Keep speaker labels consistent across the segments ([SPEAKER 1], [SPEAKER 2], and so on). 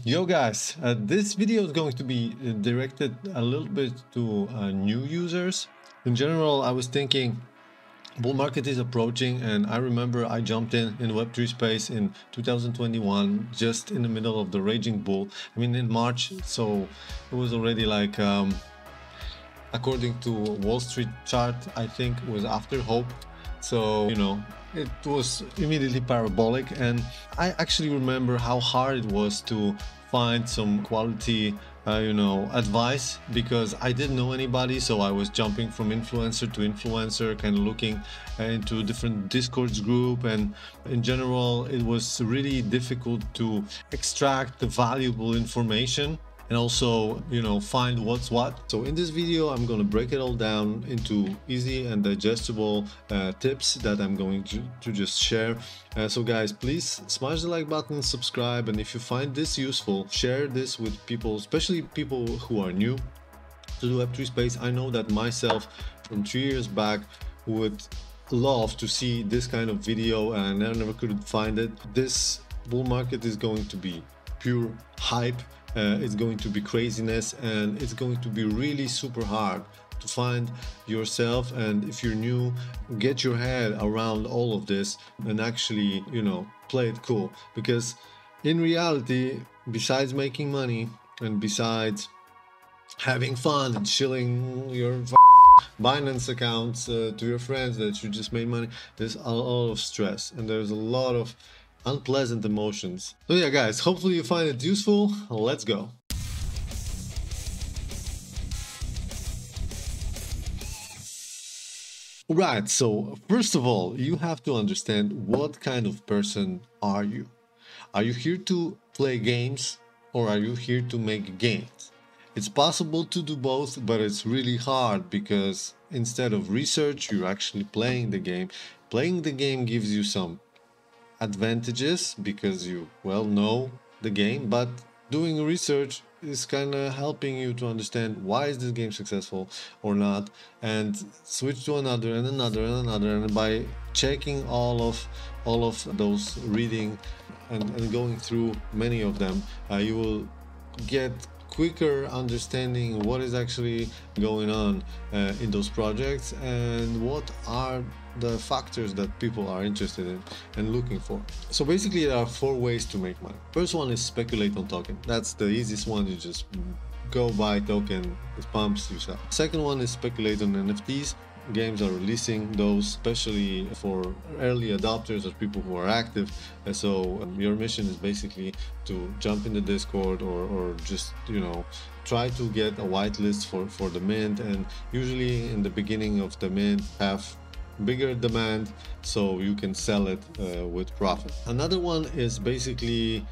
[SPEAKER 1] Yo guys, this video is going to be directed a little bit to new users. In general, I was thinking bull market is approaching, and I remember I jumped in Web3 space in 2021, just in the middle of the raging bull. I mean in March, so it was already like according to Wall Street chart, I think it was after hope. So, you know, it was immediately parabolic, and I actually remember how hard it was to find some quality advice, because I didn't know anybody. So I was jumping from influencer to influencer, kind of looking into different Discords group, and in general it was really difficult to extract the valuable information and also, you know, find what's what. So in this video, I'm going to break it all down into easy and digestible tips that I'm going to just share. So guys, please smash the like button, subscribe, and if you find this useful, share this with people, especially people who are new to the Web3 space. I know that myself from 3 years back would love to see this kind of video, and I never could find it. This bull market is going to be pure hype. It's going to be craziness, and it's going to be really super hard to find yourself. And if you're new, get your head around all of this and actually, you know, play it cool, because in reality, besides making money and besides having fun and chilling your Binance accounts to your friends that you just made money, there's a lot of stress and there's a lot of unpleasant emotions. So yeah guys, hopefully you find it useful. Let's go. Right, so first of all, you have to understand what kind of person are you. Are you here to play games, or are you here to make games? It's possible to do both, but it's really hard, because instead of research, you're actually playing the game. Playing the game gives you some advantages because you know the game, but doing research is kind of helping you to understand why is this game successful or not, and switch to another and another and another. And by checking all of those, reading and going through many of them, you will get quicker understanding what is actually going on in those projects and what are the factors that people are interested in and looking for. So basically there are 4 ways to make money. First one is speculate on token. That's the easiest one. You just go buy token, it pumps, you sell. Second one is speculate on NFTs. Games are releasing those, especially for early adopters or people who are active. And so your mission is basically to jump in the Discord or just, you know, try to get a whitelist for the mint, and usually in the beginning of the mint have bigger demand so you can sell it with profit. Another one is basically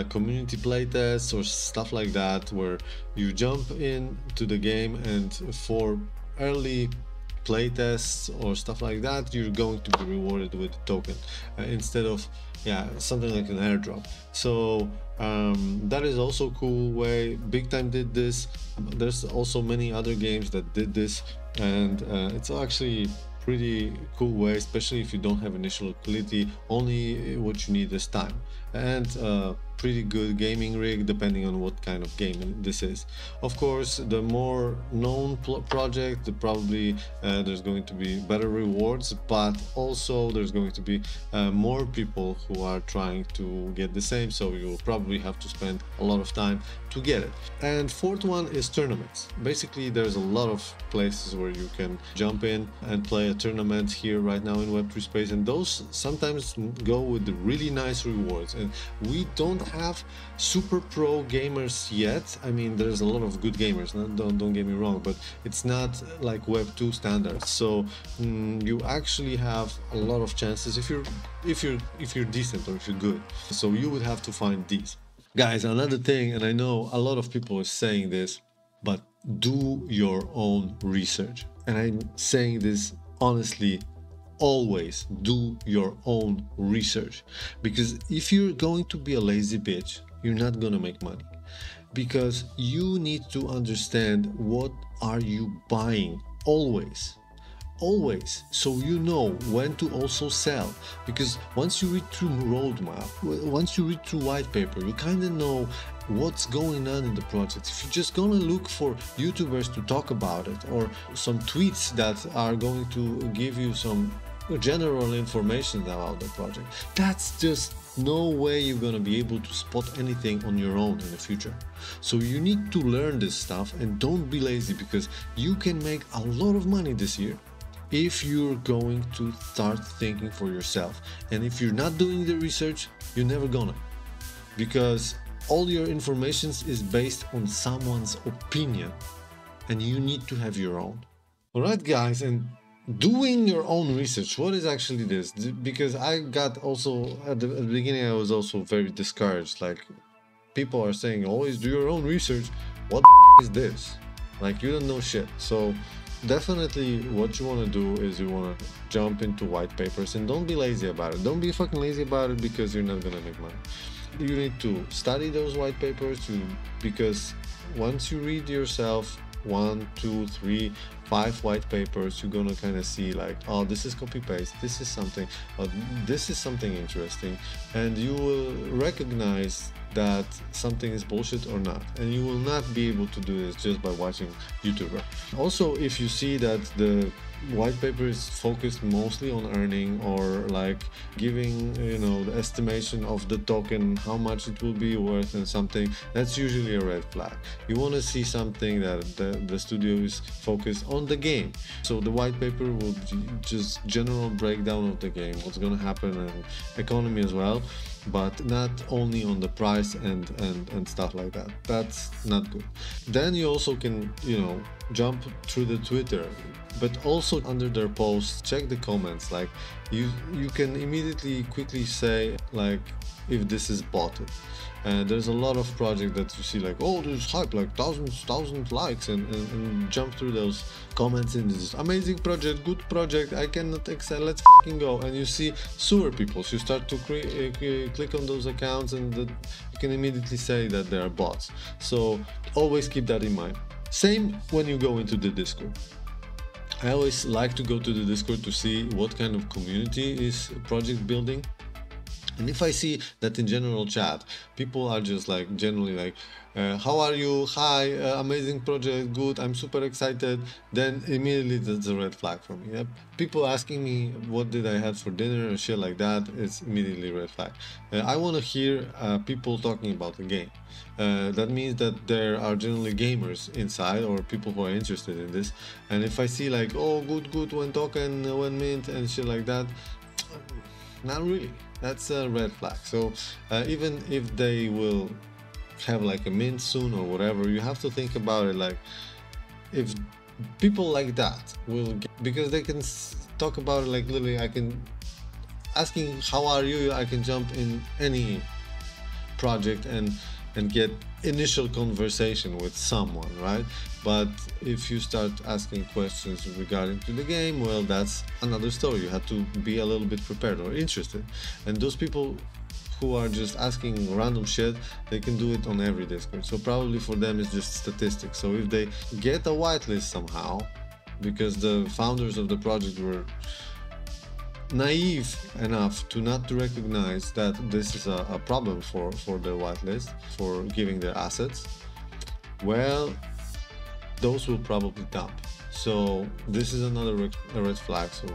[SPEAKER 1] community playtests or stuff like that, where you jump into the game and for early playtests or stuff like that, you're going to be rewarded with a token instead of something like an airdrop. So that is also a cool way. Big Time did this. There's also many other games that did this, and it's actually pretty cool way, especially if you don't have initial liquidity. Only what you need is time and pretty good gaming rig, depending on what kind of game this is. Of course, the more known project, probably there's going to be better rewards, but also there's going to be more people who are trying to get the same, so you'll probably have to spend a lot of time to get it. And fourth one is tournaments. Basically, there's a lot of places where you can jump in and play a tournament here right now in Web3 space, and those sometimes go with the really nice rewards. And we don't have super pro gamers yet. I mean, there's a lot of good gamers, don't get me wrong, but it's not like Web2 standards. So you actually have a lot of chances if you're decent or if you're good. So you would have to find these. Guys, another thing, and I know a lot of people are saying this, but do your own research. And I'm saying this honestly, always do your own research, because if you're going to be a lazy bitch, you're not gonna make money, because you need to understand what are you buying. Always always, so you know when to also sell. Because once you read through roadmap, once you read through white paper, you kind of know what's going on in the project. If you're just gonna look for YouTubers to talk about it, or some tweets that are going to give you some general information about the project, that's just no way you're gonna be able to spot anything on your own in the future. So you need to learn this stuff, and don't be lazy, because you can make a lot of money this year if you're going to start thinking for yourself. And if you're not doing the research, you're never gonna, because all your information is based on someone's opinion, and you need to have your own. All right, guys, and doing your own research, what is actually this? Because I got also at the beginning, I was also very discouraged. Like, people are saying always do your own research. What is this? Like, you don't know shit. So definitely what you want to do is you want to jump into white papers, and don't be lazy about it. Don't be fucking lazy about it, because you're not gonna make money. You need to study those white papers, because once you read yourself 1, 2, 3, 5 white papers, you're gonna kind of see like, oh, this is copy paste, this is something, this is something interesting, and you will recognize that something is bullshit or not. And you will not be able to do this just by watching YouTuber. Also, if you see that the white paper is focused mostly on earning, or like giving, you know, the estimation of the token, how much it will be worth and something, that's usually a red flag. You want to see something that the studio is focused on the game. So the white paper will just general breakdown of the game, what's going to happen, and economy as well, but not only on the price and stuff like that. That's not good. Then you also can, you know, jump through the Twitter, but also under their posts, check the comments. Like, you can immediately quickly say like if this is botted. There's a lot of projects that you see like, oh, there's hype, like thousand likes, and jump through those comments in this amazing project, good project, I cannot excel, let's fucking go. And you see sewer people, so you start to click on those accounts, and you can immediately say that they are bots. So always keep that in mind. Same when you go into the Discord. I always like to go to the Discord to see what kind of community is project building. And if I see that in general chat, people are just like generally like, how are you? Hi, amazing project, good, I'm super excited, then immediately that's a red flag for me. Yep. People asking me what did I have for dinner or shit like that, it's immediately red flag. I want to hear people talking about the game. That means that there are generally gamers inside, or people who are interested in this. And if I see like, oh, good, one token, one mint and shit like that, not really. That's a red flag. So even if they will have like a mint soon or whatever, you have to think about it like, if people like that will get, because they can talk about it like literally, I can asking how are you, I can jump in any project and get initial conversation with someone, right? But if you start asking questions regarding to the game, well, that's another story. You have to be a little bit prepared or interested. And those people who are just asking random shit, they can do it on every Discord. So probably for them it's just statistics. So if they get a whitelist somehow, because the founders of the project were naive enough to not to recognize that this is a problem for the whitelist, for giving their assets, well, those will probably dump. So this is another red flag, so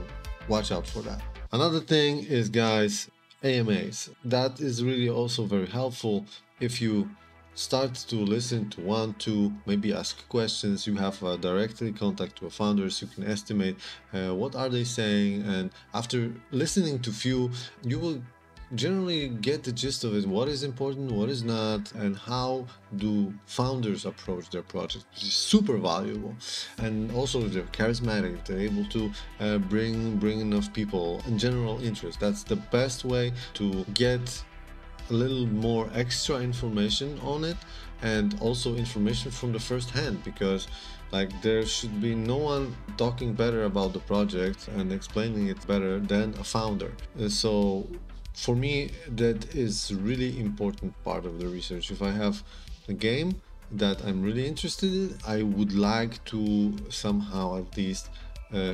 [SPEAKER 1] watch out for that. Another thing is, guys, AMAs. That is really also very helpful. If you start to listen to one, two, maybe ask questions, you have directly contact to a founders, you can estimate what are they saying, and after listening to few, you will generally get the gist of it, what is important, what is not, and how do founders approach their project, which is super valuable. And also if they're charismatic, if they're able to bring enough people and general interest, that's the best way to get a little more extra information on it, and also information from the first hand, because like there should be no one talking better about the project and explaining it better than a founder. So for me, that is really important part of the research. If I have a game that I'm really interested in, I would like to somehow at least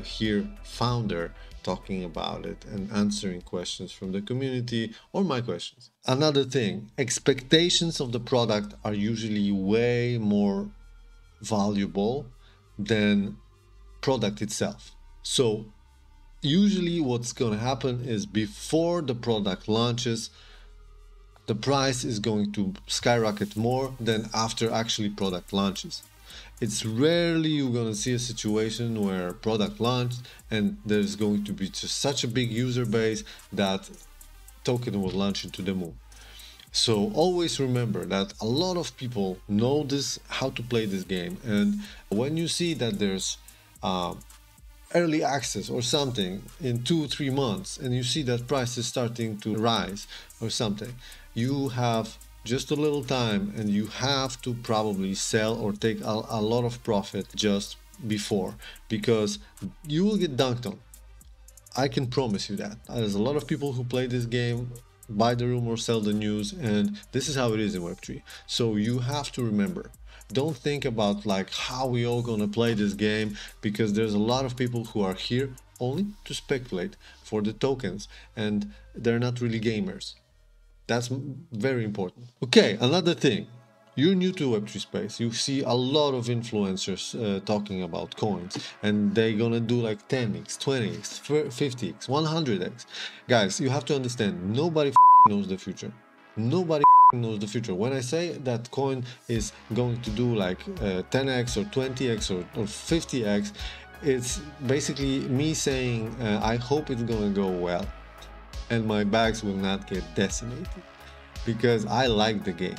[SPEAKER 1] hear founder talking about it and answering questions from the community or my questions. Another thing, expectations of the product are usually way more valuable than product itself. So usually what's going to happen is before the product launches, the price is going to skyrocket more than after actually product launches. It's rarely you're going to see a situation where product launched and there's going to be just such a big user base that token will launch into the moon. So always remember that a lot of people know this, how to play this game, and when you see that there's early access or something in 2-3 months and you see that price is starting to rise or something, you have just a little time and you have to probably sell or take a lot of profit just before, because you will get dunked on. I can promise you that. There's a lot of people who play this game, buy the rumor, sell the news, and this is how it is in Web3. So you have to remember, don't think about like how we all gonna play this game, because there's a lot of people who are here only to speculate for the tokens and they're not really gamers. That's very important. Okay, another thing. You're new to Web3 space. You see a lot of influencers talking about coins, and they're gonna do like 10x, 20x, 50x, 100x. Guys, you have to understand, nobody knows the future. Nobody knows the future. When I say that coin is going to do like 10x or 20x or 50x, it's basically me saying I hope it's gonna go well and my bags will not get decimated, because I like the game.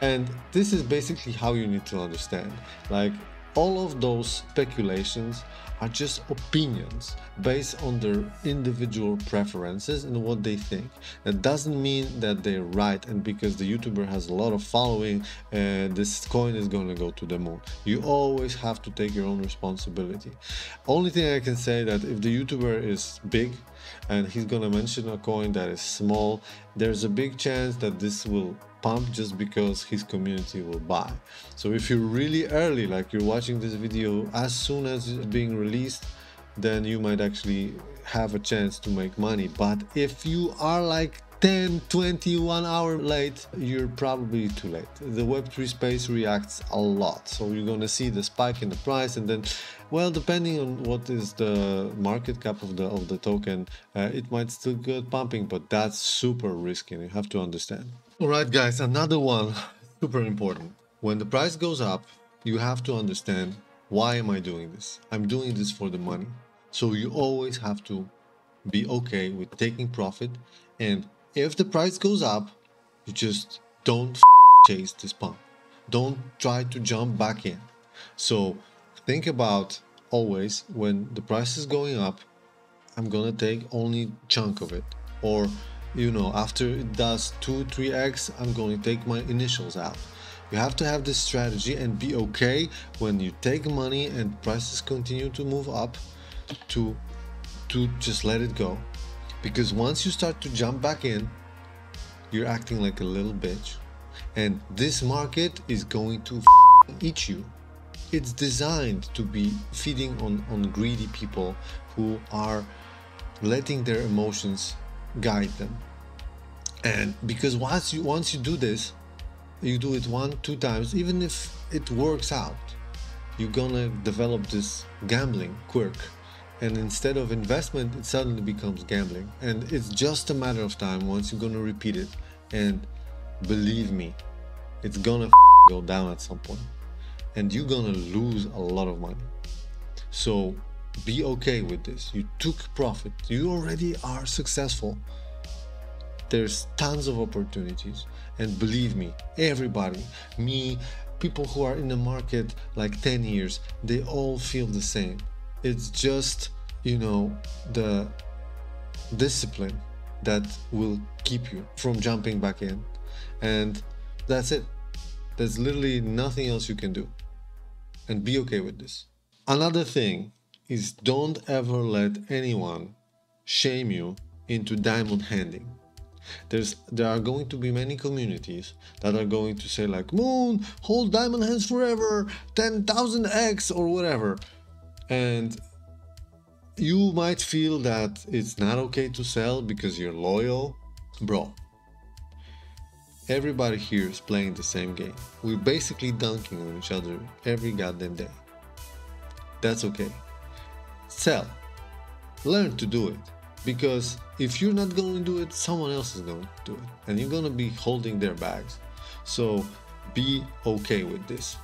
[SPEAKER 1] And this is basically how you need to understand, like all of those speculations are just opinions based on their individual preferences and what they think. That doesn't mean that they're right, and because the YouTuber has a lot of following, this coin is going to go to the moon. You always have to take your own responsibility. Only thing I can say, that if the YouTuber is big and he's going to mention a coin that is small, there's a big chance that this will pump just because his community will buy. So if you're really early, like you're watching this video as soon as it's being released, then you might actually have a chance to make money. But if you are like 10, 20, 1 hour late, you're probably too late. The Web3 space reacts a lot, so you're gonna see the spike in the price, and then, well, depending on what is the market cap of the token, it might still get pumping, but that's super risky and you have to understand. Alright guys, another one, super important. When the price goes up, you have to understand, why am I doing this? I'm doing this for the money. So you always have to be okay with taking profit, and if the price goes up, you just don't chase this pump. Don't try to jump back in. So think about always, when the price is going up, I'm gonna take only chunk of it, or you know, after it does 2-3x, I'm going to take my initials out. You have to have this strategy and be okay when you take money and prices continue to move up to just let it go. Because once you start to jump back in, you're acting like a little bitch, and this market is going to eat you. It's designed to be feeding on greedy people who are letting their emotions guide them. And because once you do this, you do it 1-2 times, even if it works out, you're gonna develop this gambling quirk, and instead of investment, it suddenly becomes gambling. And it's just a matter of time once you're gonna repeat it, and believe me, it's gonna go down at some point and you're gonna lose a lot of money. So be okay with this. You took profit, you already are successful. There's tons of opportunities, and believe me, everybody, me, people who are in the market like 10 years, they all feel the same. It's just, you know, the discipline that will keep you from jumping back in, and that's it. There's literally nothing else you can do, and be okay with this. Another thing is, don't ever let anyone shame you into diamond handing. There are going to be many communities that are going to say like, Moon, hold diamond hands forever, 10,000x or whatever. And You might feel that it's not okay to sell because you're loyal. Bro, everybody here is playing the same game. We're basically dunking on each other every goddamn day. That's okay. Sell. Learn to do it. Because if you're not going to do it, someone else is going to do it. And you're going to be holding their bags. So be okay with this.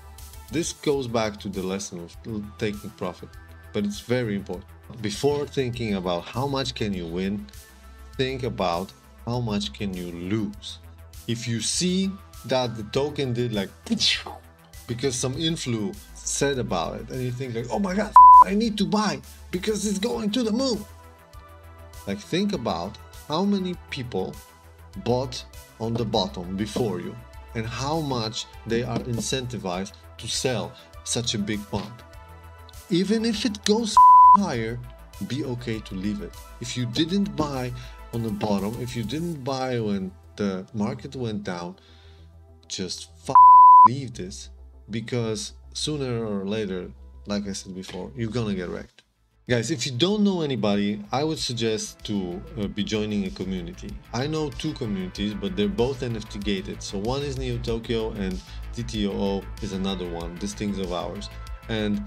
[SPEAKER 1] This goes back to the lesson of taking profit. But it's very important. Before thinking about how much can you win, think about how much can you lose. If you see that the token did like because some influ said about it, and you think like, oh my god, I need to buy because it's going to the moon. Like, think about how many people bought on the bottom before you and how much they are incentivized to sell such a big pump. Even if it goes higher, be okay to leave it. If you didn't buy on the bottom, if you didn't buy when the market went down, just leave this, because sooner or later, like I said before, you're gonna get wrecked. Guys, if you don't know anybody, I would suggest to be joining a community. I know two communities, but they're both NFT gated. So one is Neo Tokyo and TTOO is another one, Distincts of Ours. And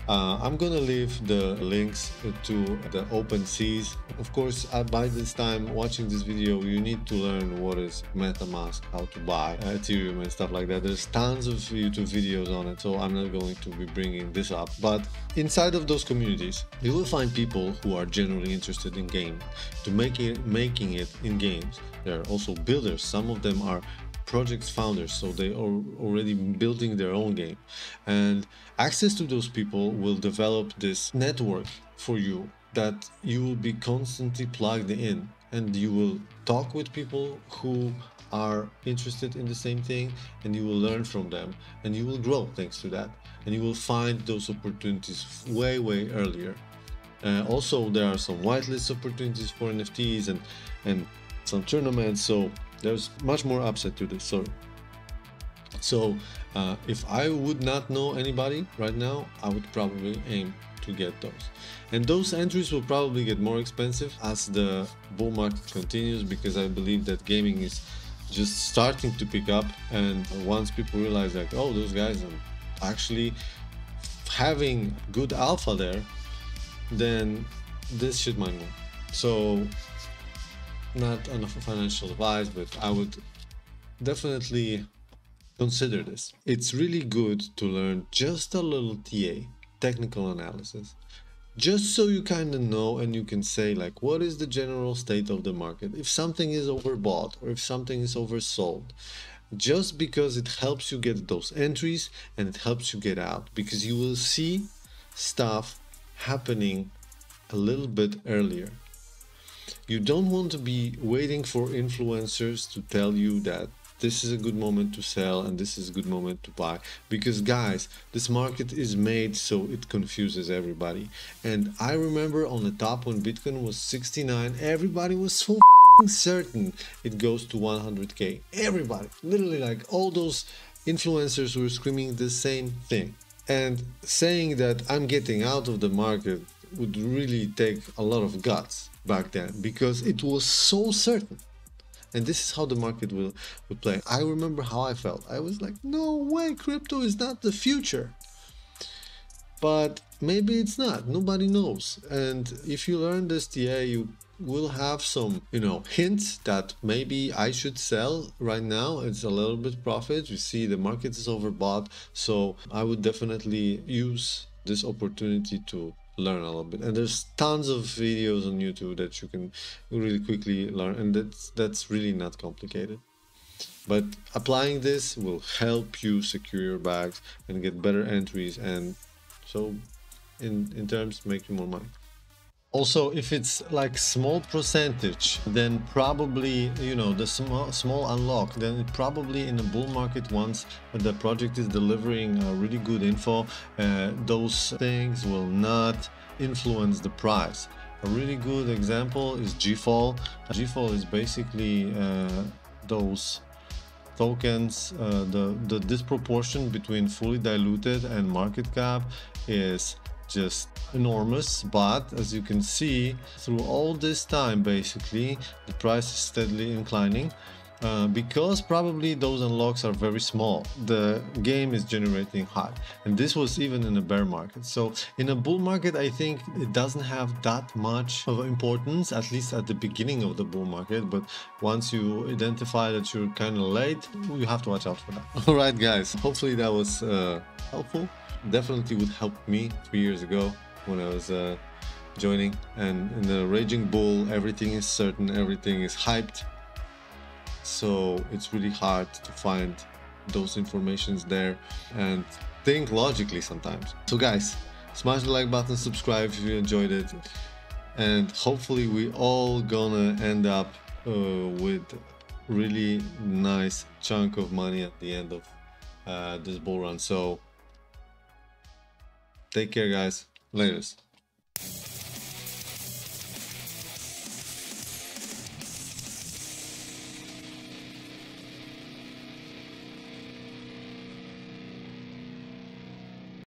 [SPEAKER 1] I'm gonna leave the links to the OpenSeas. Of course, by this time watching this video, you need to learn what is MetaMask, how to buy Ethereum and stuff like that. There's tons of YouTube videos on it, so I'm not going to be bringing this up. But inside of those communities, you will find people who are generally interested in gaming, to making it in games. There are also builders. Some of them are project's founders, so they are already building their own game, and access to those people will develop this network for you that you will be constantly plugged in, and you will talk with people who are interested in the same thing, and you will learn from them, and you will grow thanks to that, and you will find those opportunities way earlier. Also, there are some whitelist opportunities for NFTs and some tournaments, so there's much more upside to this. So if I would not know anybody right now, I would probably aim to get those. And those entries will probably get more expensive as the bull market continues, because I believe that gaming is just starting to pick up, and once people realize like, oh, those guys are actually having good alpha there, then this shit might move. So not enough financial advice, but I would definitely consider this. It's really good to learn just a little TA, technical analysis, just so you kind of know and you can say like, what is the general state of the market, if something is overbought or if something is oversold, just because it helps you get those entries and it helps you get out, because you will see stuff happening a little bit earlier. You don't want to be waiting for influencers to tell you that this is a good moment to sell and this is a good moment to buy, because guys, this market is made so it confuses everybody. And I remember on the top when Bitcoin was 69, everybody was so certain it goes to 100k. Everybody, literally, like all those influencers were screaming the same thing, and saying that I'm getting out of the market would really take a lot of guts back then, because it was so certain. And this is how the market will play. I remember how I felt. I was like, no way, crypto is not the future. But maybe it's not, nobody knows. And if you learn this TA, you will have some, hints that maybe I should sell right now. It's a little bit profit. You see the market is overbought. So I would definitely use this opportunity to learn a little bit. And there's tons of videos on YouTube that you can really quickly learn, and that's really not complicated. But applying this will help you secure your bags and get better entries, and so in terms make you more money. Also, if it's like small percentage, then probably, the small unlock, then it probably in a bull market, once the project is delivering really good info, those things will not influence the price. A really good example is GFall. GFall is basically those tokens, the disproportion between fully diluted and market cap is just enormous. But as you can see, through all this time, basically the price is steadily inclining, because probably those unlocks are very small. The game is generating high, and this was even in a bear market. So in a bull market, I think it doesn't have that much of importance, at least at the beginning of the bull market. But once you identify that you're kind of late, you have to watch out for that. All right, guys, hopefully that was helpful. Definitely would help me 3 years ago when I was joining. And in the raging bull, everything is certain, everything is hyped, so it's really hard to find those informations there and think logically sometimes. So guys, smash the like button, subscribe if you enjoyed it, and hopefully we all gonna end up with really nice chunk of money at the end of this bull run. So take care, guys. Laters.